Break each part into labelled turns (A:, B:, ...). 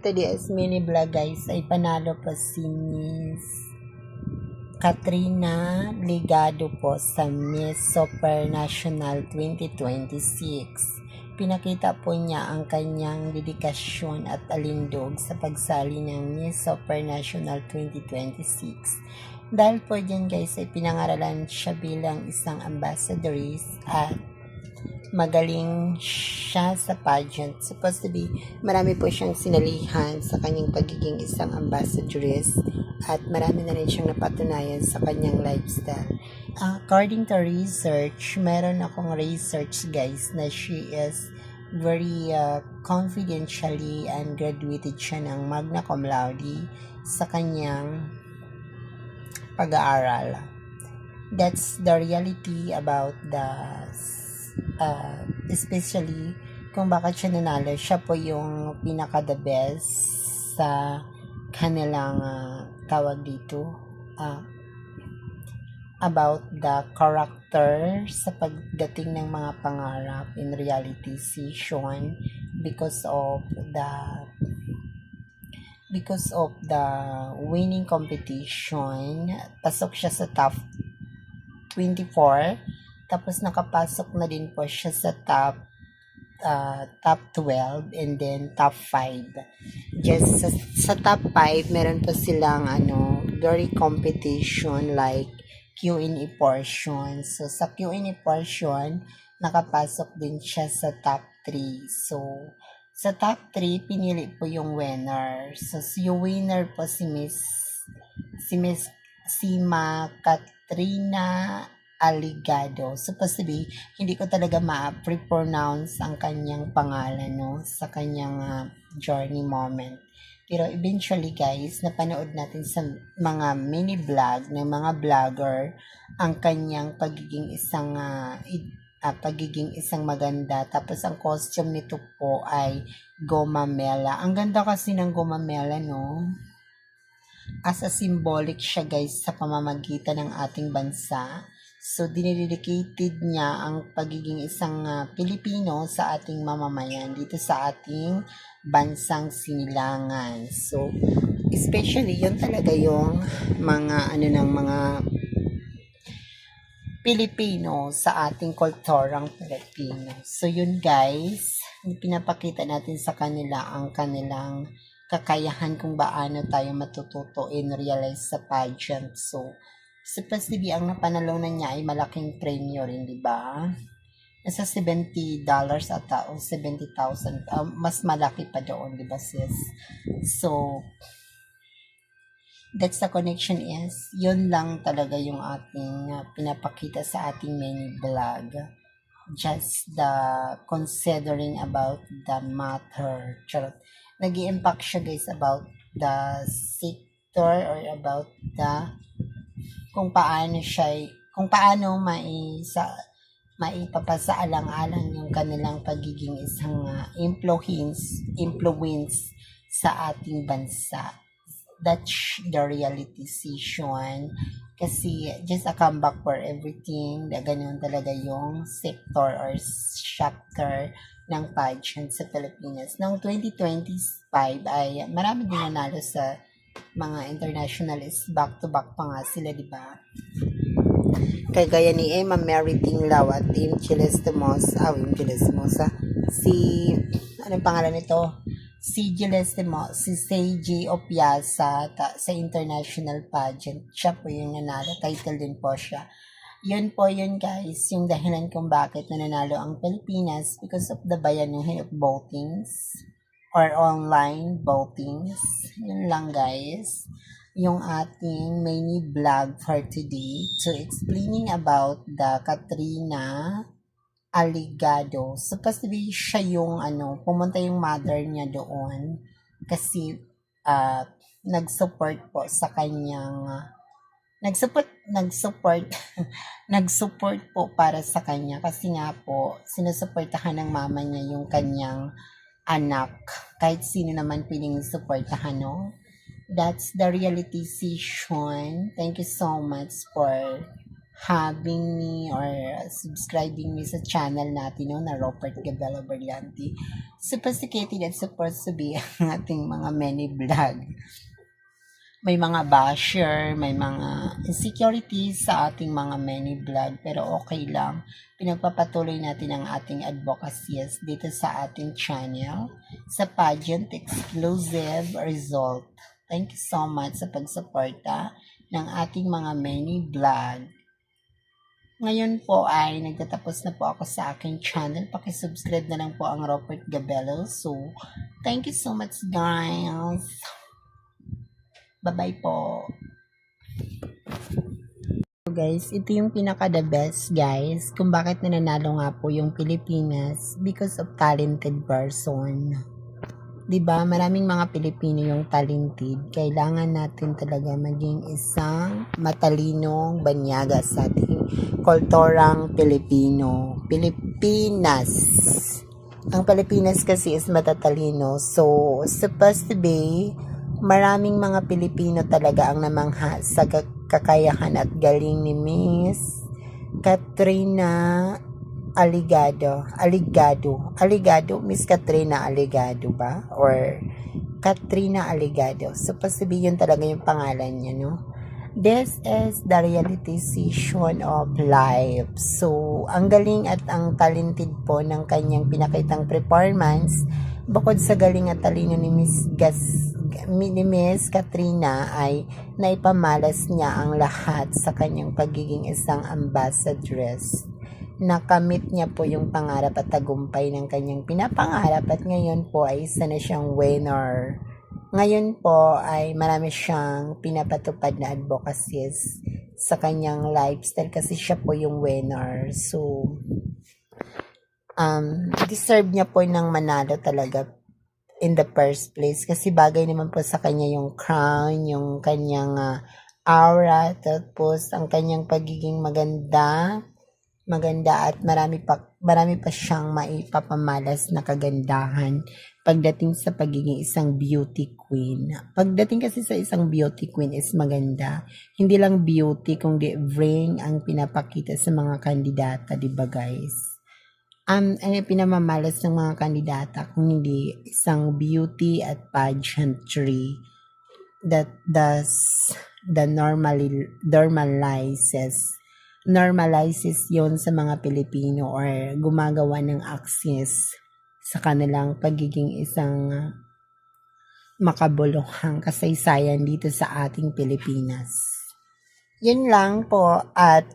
A: today's mini vlog guys ay panalo po si Miss Katrina Ligado po sa Miss Supernational 2026. Pinakita po niya ang kanyang dedikasyon at alindog sa pagsali ng Miss Supernational 2026. Dahil po dyan guys ay pinangaralan siya bilang isang ambassadoress at magaling siya sa pageant. Supposed to be, marami po siyang sinalihan sa kanyang pagiging isang ambassadoress at marami na rin siyang napatunayan sa kanyang lifestyle. According to research, meron akong research guys na she is very confidentially and graduated siya ng magna cum laude sa kanyang pag-aaral. That's the reality about the especially kung bakit siya nanalo. Siya po yung pinaka the best sa kanilang tawag dito about the character sa pagdating ng mga pangarap in reality si Sean because of the winning competition. Pasok siya sa top 24. Tapos nakapasok na din po siya sa top 12 and then top 5. Just sa top 5, meron po silang very competition like Q&A portion. So sa Q&A portion, nakapasok din siya sa top 3. So sa top 3, pinili po yung winner. So yung winner po si Miss Sima Katrina Aligado. Supposed to be, hindi ko talaga ma-pronounce ang kanyang pangalan sa kanyang journey moment. Pero eventually guys, napanood natin sa mga mini vlog ng mga vlogger ang kanyang pagiging isang maganda. Tapos ang costume nito po ay gomamela. Ang ganda kasi ng gomamela, no? As a symbolic siya guys sa pamamagitan ng ating bansa. So, dinededicated niya ang pagiging isang Pilipino sa ating mamamayan dito sa ating bansang sinilangan. So, especially yun talaga yung mga mga Pilipino sa ating kulturang Pilipino. So, yun guys, pinapakita natin sa kanila ang kanilang kakayahan kung paano tayo matututo in realize sa pageant. So, supposedly ang napanalunan niya ay malaking premyo rin, di ba? Nasa $70 ata o 70,000. Mas malaki pa doon, di ba sis? So, that's the connection is, yun lang talaga yung ating pinapakita sa ating mini vlog. Just the considering about the matter. Charot. Nag-i-impact siya guys about the sector or about the kung paano maipapasaalang-alang yung kanilang pagiging isang influence sa ating bansa. That's the reality situation. Kasi just a comeback for everything, ganun talaga yung sector or chapter ng pageant sa Pilipinas. Noong 2025 ay marami din nanalo sa mga internationalists, back-to-back pa nga sila, di ba? Kagaya ni Emma Mary Tinglaw at Team anong pangalan nito? Si Seiji Opiasa sa international pageant. Siya po yung nanalo. Title din po siya. Yun po yun guys, yung dahilan kung bakit nanalo ang Pilipinas because of the bayanuhin of votings or online votings. Yun lang guys, yung ating mini vlog for today to explaining about the Katrina Aligado. Supposed to be siya yung pumunta yung mother niya doon kasi nag-support po sa kanyang nag-support po para sa kanya kasi nga po sinusuportahan ng mama niya yung kanyang anak. Kahit sino naman piling suportahan, That's the reality, Sean. Thank you so much for having me or subscribing me sa channel natin, no, na Robert Gabello Berlianti. Sophisticated and supposed to be ang ating mga many vlog. May mga basher, may mga insecurities sa ating mga many vlog, pero okay lang. Pinagpapatuloy natin ang ating advocacies dito sa ating channel sa pageant exclusive result. Thank you so much sa pagsuporta ng ating mga many vlog. Ngayon po ay nagtatapos na po ako sa aking channel. Pakisubscribe na lang po ang Robert Gabello. So, thank you so much guys. Bye-bye po. So guys, ito yung pinaka-the best guys kung bakit nananalo nga po yung Pilipinas because of talented person. 'Di ba? Maraming mga Pilipino yung talented. Kailangan natin talaga maging isang matalinong banyaga sa ating kulturang Pilipino. Pilipinas. Ang Pilipinas kasi is matatalino. So, supposed to be, maraming mga Pilipino talaga ang namangha sa kakayahan at galing ni Miss Katrina Aligado, Miss Katrina Aligado ba? Or Katrina Aligado. Supposed to be yun talaga yung pangalan niya, no? This is the realization of life. So, ang galing at ang talented po ng kanyang pinakitang performance, bukod sa galing at talino ni Miss Katrina ay naipamalas niya ang lahat sa kanyang pagiging isang ambassadress. Nakamit niya po yung pangarap at tagumpay ng kanyang pinapangarap at ngayon po ay isa na siyang winner. Ngayon po ay marami siyang pinapatupad na advocacies sa kanyang lifestyle kasi siya po yung winner. So, deserve niya po ng manalo talaga in the first place kasi bagay naman po sa kanya yung crown, yung kanyang aura, tapos ang kanyang pagiging maganda at marami pa siyang maipapamalas na kagandahan pagdating sa pagiging isang beauty queen. Pagdating kasi sa isang beauty queen is maganda. Hindi lang beauty kundi bring ang pinapakita sa mga kandidata, di ba guys? Ano pinamamalas ng mga kandidata kung hindi isang beauty at pageantry that normalizes yon sa mga Pilipino or gumagawa ng access sa kanilang pagiging isang makabuluhang kasaysayan dito sa ating Pilipinas. Yun lang po at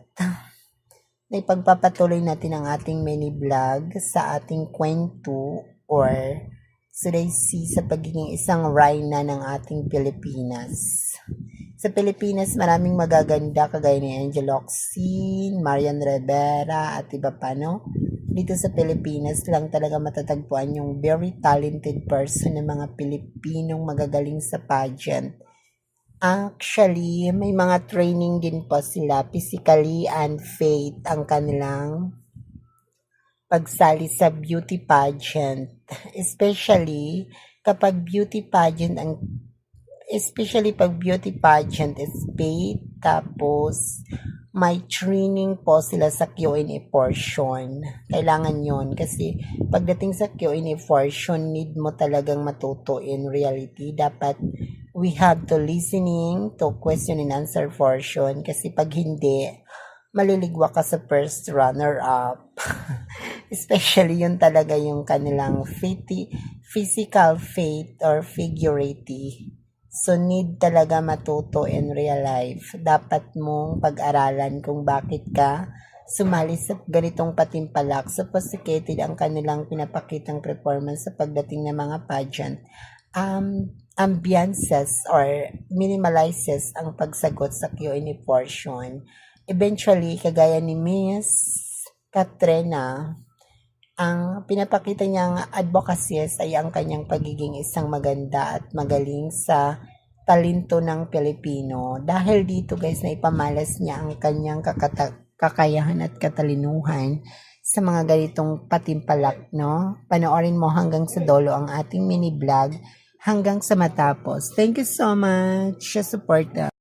A: ipagpapatuloy natin ang ating mini vlog sa ating kwento or sudaysi sa pagiging isang reyna ng ating Pilipinas. Sa Pilipinas, maraming magaganda kagaya ni Angel Locsin, Marian Rivera at iba pa, no? Dito sa Pilipinas lang talaga matatagpuan yung very talented person ng mga Pilipinong magagaling sa pageant. Actually, may mga training din po sila, physically and faith ang kanilang pagsali sa beauty pageant. Especially pag beauty pageant is paid, tapos may training po sila sa Q&A portion. Kailangan yon kasi pagdating sa Q&A portion, need mo talagang matuto in reality. Dapat we have to listening to question and answer portion kasi pag hindi, maliligwa ka sa first runner-up. Especially yun talaga yung kanilang physical faith or figurative. So, need talaga matuto in real life. Dapat mong pag-aralan kung bakit ka sumali sa ganitong patimpalak. Sophisticated ang kanilang pinapakitang performance sa pagdating ng mga pageant. Ambiances or minimalizes ang pagsagot sa Q&A portion. Eventually, kagaya ni Miss Katrina, ang pinapakita niyang advocacies ay ang kanyang pagiging isang maganda at magaling sa talento ng Pilipino. Dahil dito guys, na ipamalas niya ang kanyang kakayahan at katalinuhan sa mga ganitong patimpalak, no? Panoorin mo hanggang sa dulo ang ating mini vlog hanggang sa matapos. Thank you so much sa support.